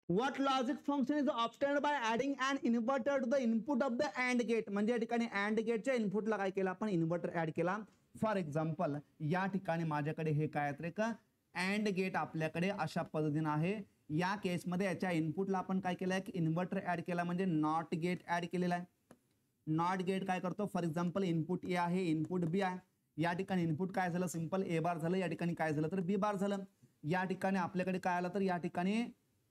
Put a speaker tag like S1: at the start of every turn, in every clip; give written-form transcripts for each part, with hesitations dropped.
S1: What logic function is obtained by adding and inverter to the input of the AND gate. म्हणजे या ठिकाणी AND गेटच्या इनपुटला काय केलं आपण, इन्व्हर्टर ऍड केला. फॉर एक्झाम्पल या ठिकाणी माझ्याकडे हे काय आहे का अँड गेट आपल्याकडे अशा पद्धतीने आहे. या केसमध्ये याच्या इनपुटला आपण काय केलंय की इन्व्हर्टर ऍड केला म्हणजे नॉट गेट ऍड केलेला आहे. नॉट गेट काय करतो, फॉर एक्झाम्पल इनपुट ए आहे, इनपुट बी आहे. या ठिकाणी इनपुट काय झालं, सिंपल ए बार झालं, या ठिकाणी काय झालं तर बी बार झालं. या ठिकाणी आपल्याकडे काय आलं तर या ठिकाणी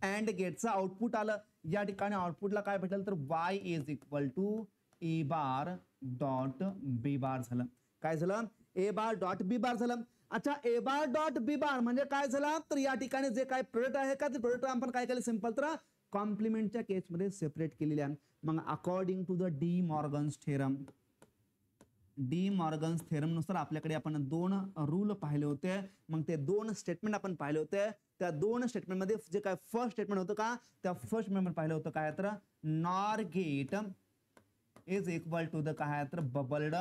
S1: अँड गेटचं आउटपुट आलं. या ठिकाणी आउटपुटला काय भेटेल तर y is equal to A bar dot B bar झालं. काय झालं, ए बार डॉट बी बार झालं. अच्छा, ए बार डॉट बी बार म्हणजे काय झालं तर या ठिकाणी जे काय प्रोडक्ट आहे का ते प्रोडक्ट आपण काय केलं, सिंपल तर कॉम्प्लिमेंटच्या केसमध्ये सेपरेट केलेले आहे. मग according to the De Morgan's theorem नुसार आपल्याकडे आपण दोन रूल पाहिले होते. मग ते दोन स्टेटमेंट आपण पाहिले होते. त्या दोन स्टेटमेंट मध्ये जे काय फर्स्ट स्टेटमेंट होतं का, त्या फर्स्ट स्टेटमेंट पाहिलं होतं काय तर NOR gate is equal to the काय तर बबल्ड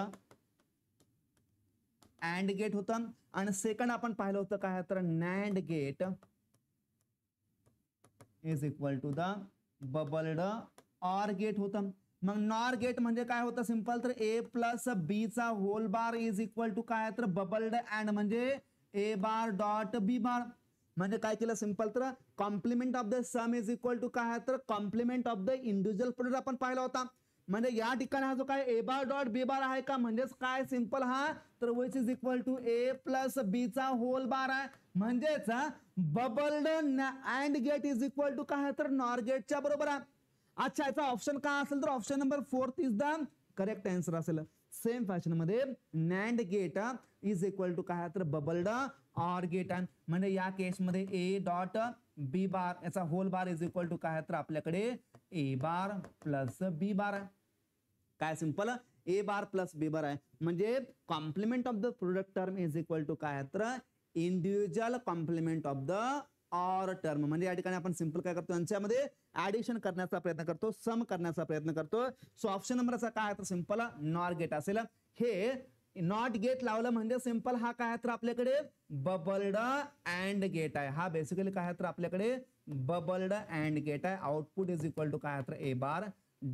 S1: अँड गेट होतं. आणि सेकंड आपण पाहिलं होतं काय तर NAND gate is equal to the bubbled OR gate होतं. मग नॉर गेट म्हणजे काय होतं, सिंपल तर ए प्लस बी चा whole bar is equal to काय तर बबल्ड अँड म्हणजे ए बार डॉट बी बार. म्हणजे काय केलं, सिंपल तर complement of the sum is equal to काय तर complement of the individual product आपण पाहिला होता. म्हणजे या ठिकाणी हा जो काय ए बार डॉट बी बार आहे का, म्हणजेच काय सिंपल हा तर which is equal to A plus B चा होल बार आहे. म्हणजेच bubbled AND gate is equal to काय तर नॉर गेटच्या बरोबर आहे. अच्छा, याचा ऑप्शन काय असेल तर option number 4 is the correct answer असेल. सेम फॅशन मध्ये NAND gate is equal to काय तर बबल्ड ऑर गेट आहे. म्हणजे या केसमध्ये ए डॉट बी बार याचा whole bar is equal to काय तर आपल्याकडे ए बार प्लस बी बार आहे. काय सिंपल ए बार प्लस बी बार आहे. म्हणजे complement of the product term is equal to काय तर individual complement of the OR term. म्हणजे या ठिकाणी आपण सिंपल काय करतो, यांच्यामध्ये ऍडिशन करण्याचा प्रयत्न करतो, सम करण्याचा प्रयत्न करतो. सो ऑप्शन नंबरचा काय तर सिंपल नॉर गेट असेल. हे नॉट गेट लावलं म्हणजे सिंपल हा काय तर आपल्याकडे बबल्ड अँड गेट आहे. हा बेसिकली काय तर आपल्याकडे बबल्ड अँड गेट आहे. आउटपुट इज इक्वल टू काय तर A bar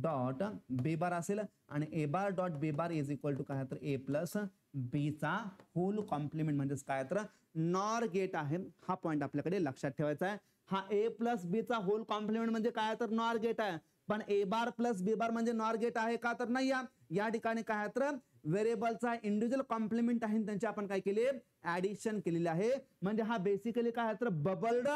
S1: dot B bar असेल आणि A bar dot B bar is equal to काय तर ए प्लस बी चा होल कॉम्प्लिमेंट म्हणजेच काय तर नॉर गेट आहे. हा पॉइंट आपल्याकडे लक्षात ठेवायचा आहे. हा ए प्लस बी चा होल कॉम्प्लिमेंट म्हणजे काय तर नॉर गेट आहे. पण ए बार प्लस बी बार म्हणजे नॉर गेट आहे का तर नाही. या ठिकाणी काय तर व्हेरिएबलचा इंडिव्हिज्युअल कॉम्प्लिमेंट आहे, त्यांचे आपण काय केले ऍडिशन केलेले आहे. म्हणजे हा बेसिकली काय तर बबल्ड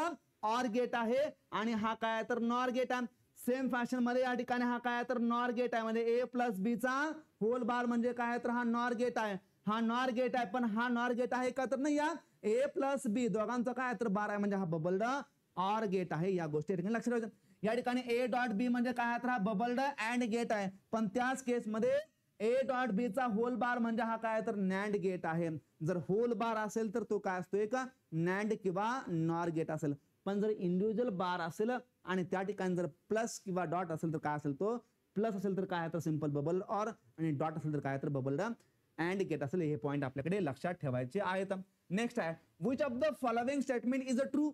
S1: ऑर गेट आहे आणि हा काय तर नॉर गेट आहे. सेम फॅशन मध्ये या ठिकाणी हा काय तर नॉर गेट आहे. म्हणजे ए प्लस बी चा होल बार म्हणजे काय तर हा नॉर गेट आहे. हा नॉर गेट आहे, पण हा नॉर गेट आहे का तर नाही. ए प्लस बी दोघांचा काय तर बार आहे म्हणजे हा बबल्ड ऑर गेट आहे. या गोष्टी लक्षात ठेवायच्या. या ठिकाणी ए डॉट बी म्हणजे काय तर हा बबल्ड अँड गेट आहे, पण त्याच केसमध्ये ए डॉट बी चा होल बार म्हणजे हा काय तर नॅन्ड गेट आहे. जर होल बार असेल तर तो काय असतो, एक नॅन्ड किंवा नॉर गेट असेल. पण जर इंडिव्हिज्युअल बार असेल आणि त्या ठिकाणी जर प्लस किंवा डॉट असेल तर काय असेल, तो प्लस असेल तर काय तर सिंपल बबल ऑर आणि डॉट असेल तर काय तर बबल्ड अँड गेट असेल. हे पॉइंट आपल्याकडे लक्षात ठेवायचे आहेत. नेक्स्ट आहे which of the following statement is a true.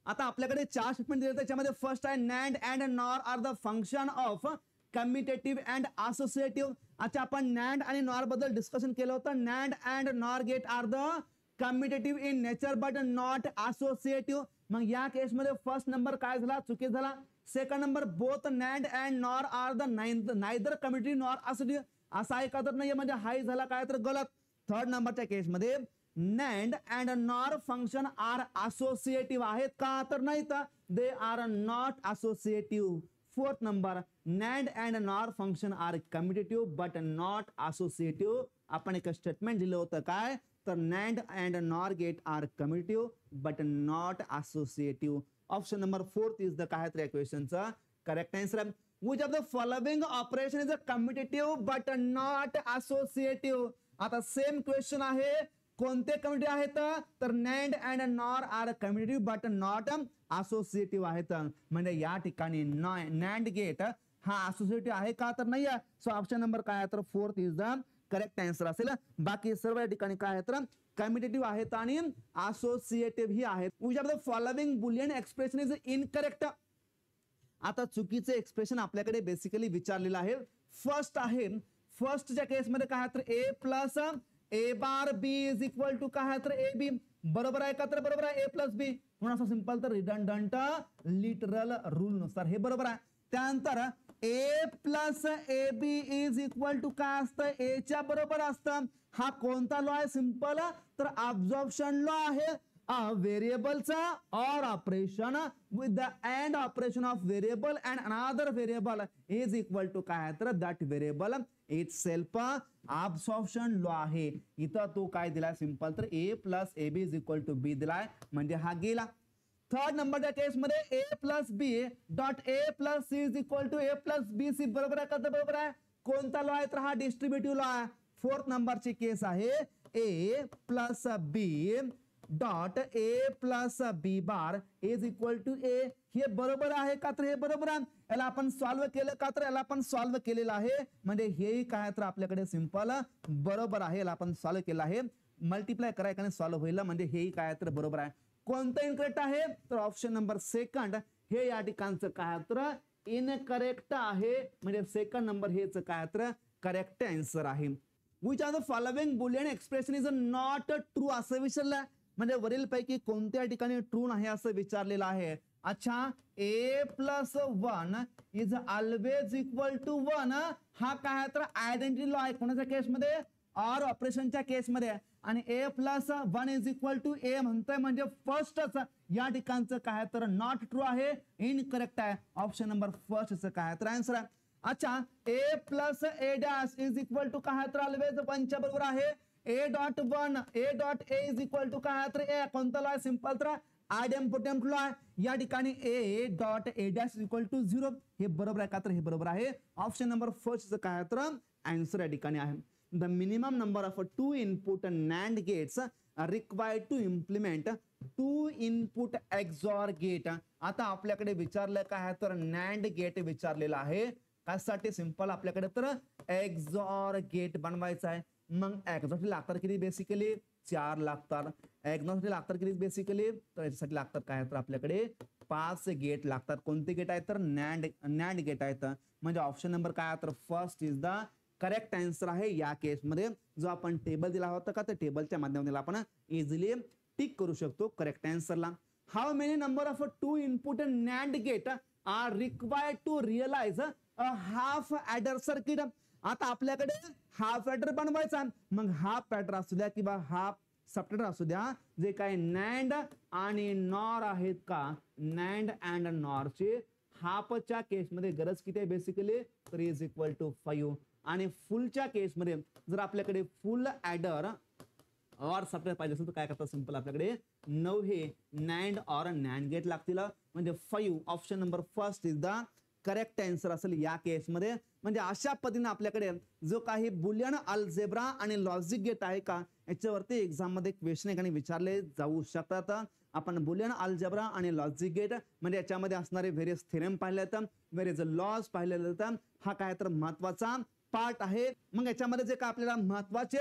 S1: आता आपल्याकडे 4 स्टेटमेंट दिले, त्याच्यामध्ये फर्स्ट आहे NAND and NOR are the function of commutative and associative. अच्छा, आपण नॅन्ड आणि नॉर बद्दल डिस्कशन केलं होतं. NAND and NOR gate are the commutative in nature but not associative. मग या केसमध्ये फर्स्ट नंबर काय झाला, चुकी झाला. Second number both NAND and NOR are the neither commutative nor associative, असा आहे का तर नाही, म्हणजे हाय झाला काय तर गलत. थर्ड नंबरच्या केसमध्ये NAND and NOR function are associative आहेत का तर नाही, तर they are not associative. Fourth number NAND and NOR function are commutative but not associative. आपण एक स्टेटमेंट दिलं होतं काय तर NAND and NOR gate are commutative but not associative. Option number 4 is the काय तर क्वेश्चनचा correct answer. Which of the following operation is a commutative but not associative. आता सेम क्वेश्चन आहे, कोणते कम्युटेटिव्ह आहेत तर NAND and NOR are commutative but not associative आहेत. म्हणजे या ठिकाणी नॅन्ड गेट हा असोसिएटिव्ह आहे का तर नाही. सो ऑप्शन नंबर काय तर 4 इज द करेक्ट आन्सर असेल. बाकी सर्व या ठिकाणी काय आहे तर कम्युटेटिव्ह आहेत आणि असोसिएटिव्ह ही आहेत. Which are the following Boolean expression is incorrect. आता चुकीचे एक्सप्रेशन आपल्याकडे बेसिकली विचारलेलं आहे. फर्स्ट आहे, फर्स्टच्या केसमध्ये काय आहे तर A plus A bar B is equal to काय आहे तर ए बी. बरोबर आहे का तर बरोबर आहे ए प्लस बी. म्हणून असं सिंपल तर रिडंडंट लिटरल रूल नुसार हे बरोबर आहे. त्यानंतर A plus A B is equal to काय असतं ए च्या बरोबर असतं. हा कोणता लॉ आहे सिंपल तर ऍब्झॉर्प्शन लॉ आहे. व्हेरिएबलचा OR operation with the AND operation of variable and another variable is equal to काय तर that variable itself absorption law आहे. इथं तो काय दिलाय सिंपल तर A plus A B is equal to B दिलाय म्हणजे हा गेला. थर्ड नंबरच्या केसमध्ये A plus B dot A plus C is equal to A plus B C. बरोबर आहे का तर बरोबर आहे. कोणता लॉ आहे तर हा डिस्ट्रीब्युटिव्ह लॉ आहे. फोर्थ नंबरची केस आहे A plus B dot A plus B bar is equal to A. हे बरोबर आहे का तर हे बरोबर आहे. याला आपण सॉल्व्ह केलं का तर याला आपण सॉल्व्ह केलेलं आहे म्हणजे हेही काय तर आपल्याकडे सिंपल बरोबर आहे. याला आपण सॉल्व्ह केलं आहे. मल्टिप्लाय करायला सॉल्व्ह होईल म्हणजे हेही काय तर बरोबर आहे. कोणतं इनकरेक्ट आहे तर ऑप्शन नंबर सेकंड हे या ठिकाणचं काय तर इनकरेक्ट आहे म्हणजे सेकंड नंबर हेच काय तर करेक्ट आन्सर आहे. Which are the following Boolean expression is not true असं विचारलं म्हणजे वरील पैकी कोणत्या ठिकाणी ट्रू नाही असं विचारलेलं आहे. अच्छा A plus one is always equal to one हा काय तर आयडेंटिटी लॉ आहे. कोणाच्या केसमध्ये ऑर ऑपरेशनच्या केसमध्ये. आणि A plus one is equal to A म्हणतोय म्हणजे फर्स्टच या ठिकाणचं काय तर नॉट ट्रू आहे इनकरेक्ट आहे. ऑप्शन नंबर फर्स्ट काय तर आन्सर आहे. अच्छा A plus A dash is equal to काय तर ऑलवेज वनच्या बरोबर आहे. A dot one A dot A is equal to काय तर ए कोणता लॉ आहे सिंपल तर आयडेम्पोटेंट लॉ आहे. या ठिकाणी A dot A dash is equal to 0 हे बरोबर आहे का तर हे बरोबर आहे. ऑप्शन नंबर फर्स्ट काय तर आन्सर या ठिकाणी आहे. The minimum number of 2 input NAND gates required to implement 2 input XOR gate. आता आपल्याकडे विचारलं काय तर NAND गेट विचारलेलं आहे. कशासाठी सिंपल आपल्याकडे तर XOR गेट बनवायचा आहे. मग XOR लागतात किती बेसिकली 4 लागतात. XOR लागतात किती बेसिकली तर याच्यासाठी लागतात काय तर आपल्याकडे 5 गेट लागतात. कोणते गेट आहेत तर NAND गेट आहेत. म्हणजे ऑप्शन नंबर काय तर first is the correct answer आहे. या केसमध्ये जो आपण टेबल दिला होता का त्या टेबलच्या माध्यमातून आपण इझिली टिक करू शकतो करेक्ट आन्सरला. How many number of 2 input NAND gate are required to realize a half adder circuit. आता आपल्याकडे हाफ ॲडर बनवायचा. मग हाफ ॲडर असू द्या किंवा हाफ सबट्रॅक्टर असू द्या जे काय NAND आणि नॉर आहेत का NAND अँड नॉर चे हाफच्या केसमध्ये गरज किती आहे बेसिकली तर इज इक्वल टू 5. आणि फुलच्या केसमध्ये जर आपल्याकडे फुल ॲडर और सबट्रॅक्टर पाहिजे असेल तर काय करतात सिंपल आपल्याकडे 9 हे NAND और NAND गेट लागतील. म्हणजे 5 option number first is the correct answer असेल या केसमध्ये. म्हणजे अशा पद्धतीने आपल्याकडे जो काही बुलियन अल्जेब्रा आणि लॉजिक गेट आहे का याच्यावरती एक्झाम मध्ये क्वेश्चन एकाने विचारले जाऊ शकतात. आपण बुलियन अल्जेब्रा आणि लॉजिक गेट म्हणजे याच्यामध्ये असणारे व्हेरियस थेरम पाहिले जातात, व्हेरियस लॉज पाहिले जातात. हा काय तर महत्वाचा पार्ट आहे. मग याच्यामध्ये जे काय आपल्याला महत्वाचे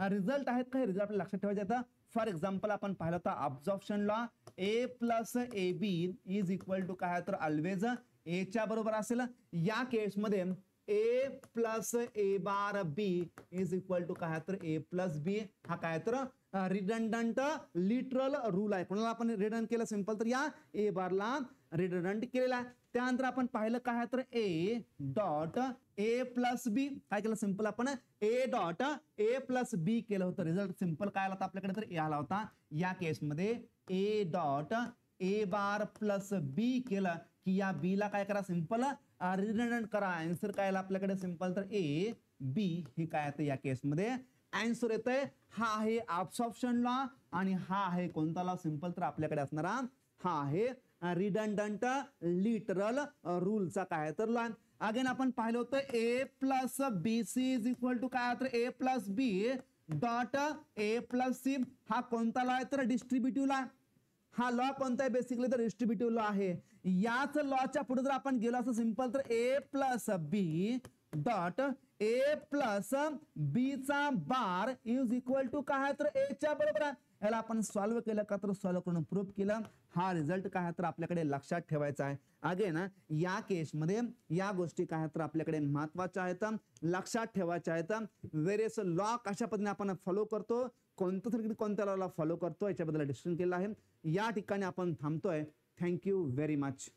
S1: रिझल्ट आहेत काही रिझल्ट आपल्याला लक्षात ठेवायचे आहेत. फॉर एक्झाम्पल आपण पाहिलं तर absorption law A plus A B is equal to काय तर ऑलवेज ए च्या बरोबर असेल. या केसमध्ये A plus A bar B is equal to काय तर ए प्लस बी हा काय तर रिडंडंट लिटरल रूल आहे. कोणाला आपण रिडंडंट केलं सिंपल तर या ए बारला रिडंडंट केलेला आहे. त्यानंतर आपण पाहिलं काय तर ए डॉट ए प्लस बी काय केलं सिंपल आपण ए डॉट ए प्लस बी केलं होतं. रिझल्ट सिंपल काय आला होता आपल्याकडे तर ए आला होता. या केसमध्ये ए डॉट ए बार प्लस बी केलं की या बी ला काय करा सिंपल रिडंडंट करा. आन्सर काय आला आपल्याकडे सिंपल तर ए बी हे काय येतं या केसमध्ये आन्सर येतंय. हा आहे ऍब्सॉर्प्शन लॉ आणि हा आहे कोणता लॉ सिंपल तर आपल्याकडे असणारा हा आहे रिडंडंट लिटरल रूलचा काय तर लॉ. अगेन आपण पाहिलं होतं A plus B C is equal to काय तर A plus B dot A plus C हा कोणता लॉ आहे तर डिस्ट्रीब्युटिव्ह लॉ. हा लॉ कोणता आहे बेसिकली तर डिस्ट्रीब्युटिव्ह लॉ आहे. याच लॉच्या पुढे जर आपण गेलो असं सिंपल तर A plus B dot A plus B चा बार इज इक्वल टू काय आहे तर ए च्या बरोबर आहे. याला आपण सॉल्व्ह केलं का तर सॉल्व्ह करून प्रूव्ह केलं. हा रिझल्ट काय आहे तर आपल्याकडे लक्षात ठेवायचा आहे. अगेन या केसमध्ये या गोष्टी काय तर आपल्याकडे महत्वाच्या आहेत, लक्षात ठेवायच्या आहेत. वेरियस लॉ कशा पद्धतीने आपण फॉलो करतो, कोणत्या लॉला फॉलो करतो याच्याबद्दल डिस्कशन केलं आहे. या ठिकाणी आपण थांबतोय. Thank you very much.